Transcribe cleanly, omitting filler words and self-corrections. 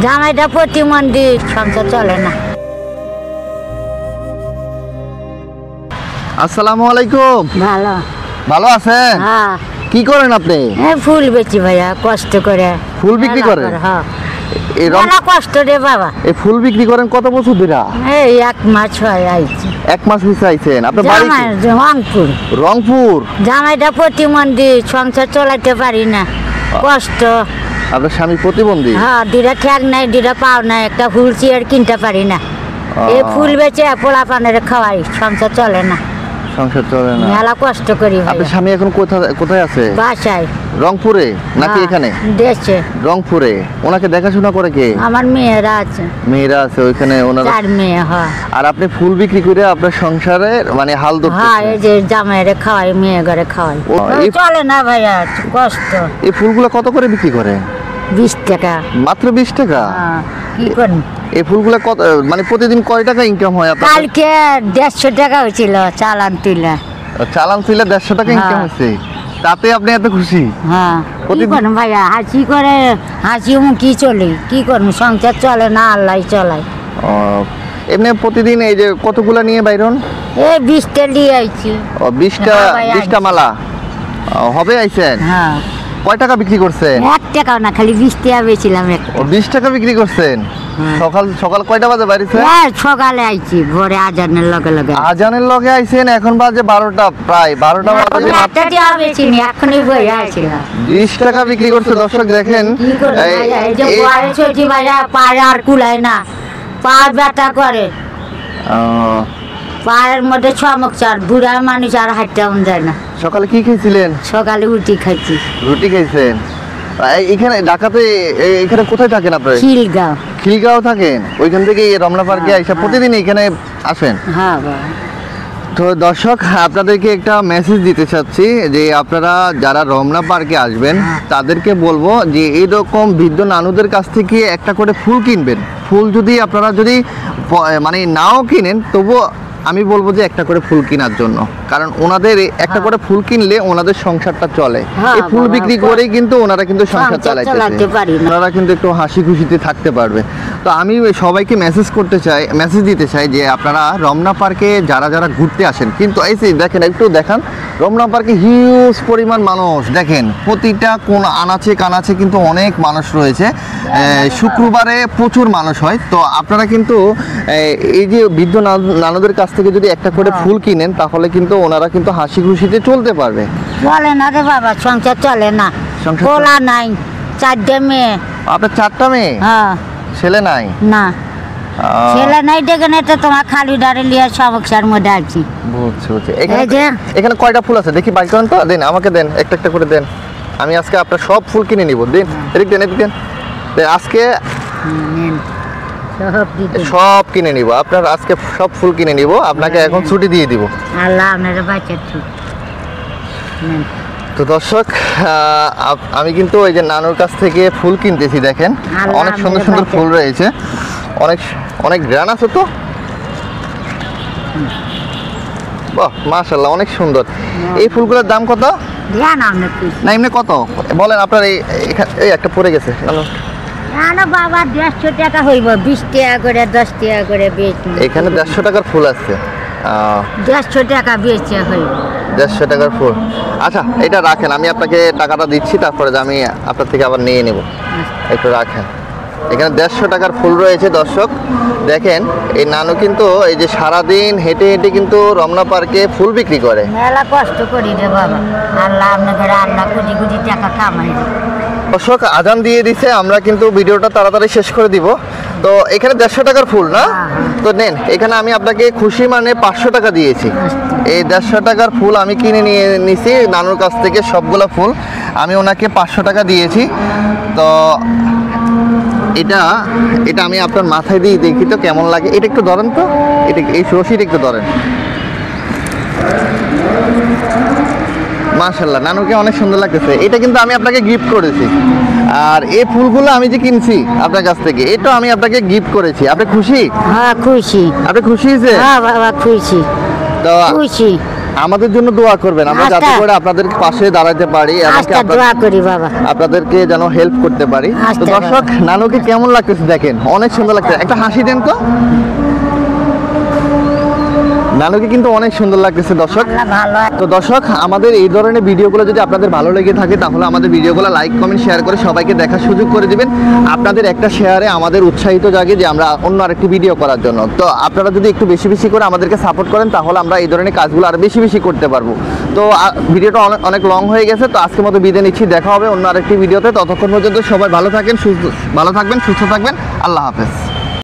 জামাইটা প্রতিবন্ধী, সংসার চলে না। আসসালামু আলাইকুম। ভালো। ভালো আছেন? হ্যাঁ। কি করেন আপনি? ফুল বেচি ভাইয়া, কষ্ট করে। ফুল বিক্রি করেন? হ্যাঁ। এই কষ্ট রে বাবা। এই ফুল বিক্রি করেন কত বছর ধরে? এই 1 মাস হয় আইছি। 1 মাস হইছে আইছেন? আপনার বাড়ি জামাই রংপুর। রংপুর? জামাইটা প্রতিবন্ধী, সংসার চালাতে পারি না, কষ্ট। আপনার স্বামী প্রতিবন্ধী? হ্যাঁ, দুটা ঠ্যাক নাই, দুটা পাও নাই, একটা হুইল চেয়ার কিনতে পারি না। এই ফুল বেচে পোলা পানের খাওয়াই, সংসার চলে না। সংসার চলে না? মেলা কষ্ট করি ভাই। আপনার স্বামী এখন কোথায় আছে? বাসায়। রংপুরে নাকি এখানে? দেশে। রংপুরে। ওনাকে দেখাশোনা করে কে? আমার মেয়েরা আছে। মেয়েরা আছে ওইখানে ওনারা? 4 মেয়ে। হ্যাঁ। আর আপনি ফুল বিক্রি করে আপনার সংসারে মানে হাল ধরতেছেন? হ্যাঁ, এই যে জামাইরে খাওয়াই, মেয়ে ঘরে খাওয়াই। চলে না ভাইয়া, কষ্ট। এই ফুলগুলো কত করে বিক্রি করে? 20 টাকা। মাত্র 20 টাকা? হ্যাঁ, কি করুন। এই ফুলগুলো কত মানে প্রতিদিন কয় টাকা ইনকাম হয় আপনার? কালকে 150 টাকা হয়েছিল চালান তুলে। চালান তুলে 150 টাকা ইনকাম হচ্ছে, তাতে আপনি এত খুশি? হ্যাঁ, কি করুন ভাইয়া, হাসি করে হাসি মুখি চলি, কি করুন, সংসার চলে না, আল্লাহ চলাই। এমনি প্রতিদিন এই যে কতগুলা নিয়ে বাইরন? এই 20টা নিয়ে আইছি। 20টা মালা হবে আইছেন? হ্যাঁ। কয় টাকা বিক্রি করছেন? 1 টাকাও না, খালি 20 টাকা বেছিলাম। 20 টাকা বিক্রি করছেন? সকাল কয়টা বাজে বাড়িতে? হ্যাঁ, সকালে আইছি, ভোরে আজানের লগে লগে। আজানের লগে আইছেন? এখন বাজে 12টা, প্রায় 12টা বাজে। 20 টাকা বিক্রি করছে। দর্শক দেখেন, আর কুলায় না, পা ব্যথা করে, পায়ের মধ্যে চমকচার, বুড়া মানুষ আর হাঁটতে যায় না। সকালে কি খেয়েছিলেন? সকালে রুটি খাইছি। রুটি খাইছেন? এখানে ঢাকাতে এখানে কোথায় থাকেন আপনারা? খিলগাঁও। খিলগাঁও থাকেন? ওইখান থেকে রমনা পার্কে আইসা প্রতিদিন এখানে আসেন? হ্যাঁ। তো দর্শক, আপনাদেরকে একটা মেসেজ দিতে চাচ্ছি যে আপনারা যারা রমনা পার্কে আসবেন তাদেরকে বলবো যে এইরকম বৃদ্ধ নানুদের কাছ থেকে একটা করে ফুল কিনবেন। ফুল যদি আপনারা যদি মানে নাও কিনেন, তবুও আমি বলবো যে একটা করে ফুল কেনার জন্য, কারণ ওনাদের একটা করে ফুল কিনলে ওনাদের সংসারটা চলে। এই ফুল বিক্রি করেই কিন্তু ওনারা কিন্তু সংসার চালাইতে পারে, ওনারা কিন্তু একটু হাসি খুশিতে থাকতে পারবে। তো আমি সবাইকে মেসেজ দিতে চাই যে আপনারা রমনা পার্কে যারা যারা ঘুরতে আসেন, কিন্তু এই যে দেখেন, একটু দেখান রমনা পার্কে হিউজ পরিমাণ মানুষ। দেখেন প্রতিটা কোন আনাচে কানাচে কিন্তু অনেক মানুষ রয়েছে। শুক্রবারে প্রচুর মানুষ হয়। তো আপনারা কিন্তু এই যে বৃদ্ধ নানুদের কাছ থেকে যদি একটা করে ফুল কিনেন, তাহলে কিন্তু ওনারা কিন্তু হাসি খুশিতে চলতে পারবে। চলে না রে বাবা, সংসার চলে না, পোলা নাই, 4টা মেয়ে। আপনার 4টা মেয়ে? হ্যাঁ। ছেলে নাই? না, ছেলে নাই, দেখে না তো তোমার খালি দাঁড়ে লিয়ে সমস্যার মধ্যে আছি। বুঝছি। এখানে কয়টা ফুল আছে দেখি, বাইক করেন তো, দেন আমাকে, দেন একটা একটা করে দেন। আমি আজকে আপনার সব ফুল কিনে নিব। দিন, এদিক দেন। আজকে সব কিনে নিব আপনার, আজকে সব ফুল কিনে নিব। আপনাকে এখন ছুটি দিয়ে দিব। আল্লাহ আপনার বাচ্চার ছুটি। তো দর্শক, আমি কিন্তু ওই যে নানুর কাছ থেকে ফুল কিনতেছি। দেখেন অনেক সুন্দর সুন্দর ফুল রয়েছে, অনেক গ্রান আছে। তো বাহ, মাশাআল্লাহ, অনেক সুন্দর। এই ফুলগুলোর দাম কত? না এমনি কত বলেন আপনার? এই একটা পড়ে গেছে। না বাবা, 150 টাকা হইব, 20 টাকা করে, 10 টাকা করে বেচি। এখানে 150 টাকার ফুল আছে। 150 টাকা বেচে হইব। 150 টাকার ফুল। আচ্ছা, এটা রাখেন, আমি আপনাকে টাকাটা দিচ্ছি, তারপরে আমি আপনার থেকে আবার নিয়ে নেব। একটু রাখেন। এখানে 150 টাকার ফুল রয়েছে। দর্শক দেখেন, এই নানু কিন্তু এই যে সারাদিন হেঁটে হেঁটে কিন্তু রমনা পার্কে ফুল বিক্রি করে। মেলা কষ্ট করি রে বাবা, আল্লাহ আপনাদের আল্লাহ কোটি কোটি টাকা কামাই। দর্শক আজান দিয়ে দিছে, আমরা কিন্তু ভিডিওটা তাড়াতাড়ি শেষ করে দিব। তো এখানে 150 টাকার ফুল না? তো নেন, এখানে আমি আপনাকে খুশি মানে 500 টাকা দিয়েছি। এই 150 টাকার ফুল আমি কিনে নিয়ে নিছি নানুর কাছ থেকে, সবগুলো ফুল আমি ওনাকে 500 টাকা দিয়েছি। তো এটা আমি আপনার মাথায় দিয়ে দেখি তো কেমন লাগে। এটা একটু ধরেন তো, এই রশিটা একটু ধরেন। মাশাআল্লাহ, নানুকে অনেক সুন্দর লাগতেছে। এটা কিন্তু আমি আপনাকে গিফট করেছি। আর এই ফুলগুলো আমি যে কিনছি আপনার কাছ থেকে, এটা আমি আপনাকে গিফট করেছি। আপনি খুশি? হ্যাঁ খুশি। আপনি খুশি হয়েছে? হ্যাঁ বাবা খুশি। তো খুশি। আমাদের জন্য দোয়া করবেন, আমরা যাতে আচ্ছা। করে আপনাদের পাশে দাঁড়াতে পারি, এমনকি আচ্ছা দোয়া করি বাবা। আপনাদেরকে যেন হেল্প করতে পারি। তো আচ্ছা, দর্শক, নানুকে কেমন লাগতেছে দেখেন, অনেক সুন্দর লাগছে, একটা হাসি দেন তো। নানুকে কিন্তু অনেক সুন্দর লাগতেছে দর্শক। আল্লাহ ভালো তো দর্শক, আমাদের এই ধরনের ভিডিওগুলো যদি আপনাদের ভালো লেগে থাকে তাহলে আমাদের ভিডিওগুলো লাইক কমেন্ট শেয়ার করে সবাইকে দেখার সুযোগ করে দিবেন। আপনাদের একটা শেয়ারে আমাদের উৎসাহিত জাগে যে আমরা অন্য আরেকটি ভিডিও করার জন্য। তো আপনারা যদি একটু বেশি বেশি করে আমাদেরকে সাপোর্ট করেন তাহলে আমরা এই ধরনের কাজগুলো আরো বেশি বেশি করতে পারবো। তো ভিডিওটা অনেক লং হয়ে গেছে, তো আজকের মতো বিদায় নিচ্ছি, দেখা হবে অন্য আরেকটি ভিডিওতে। ততক্ষণ পর্যন্ত সবাই ভালো থাকবেন, সুস্থ থাকবেন। আল্লাহ হাফেজ।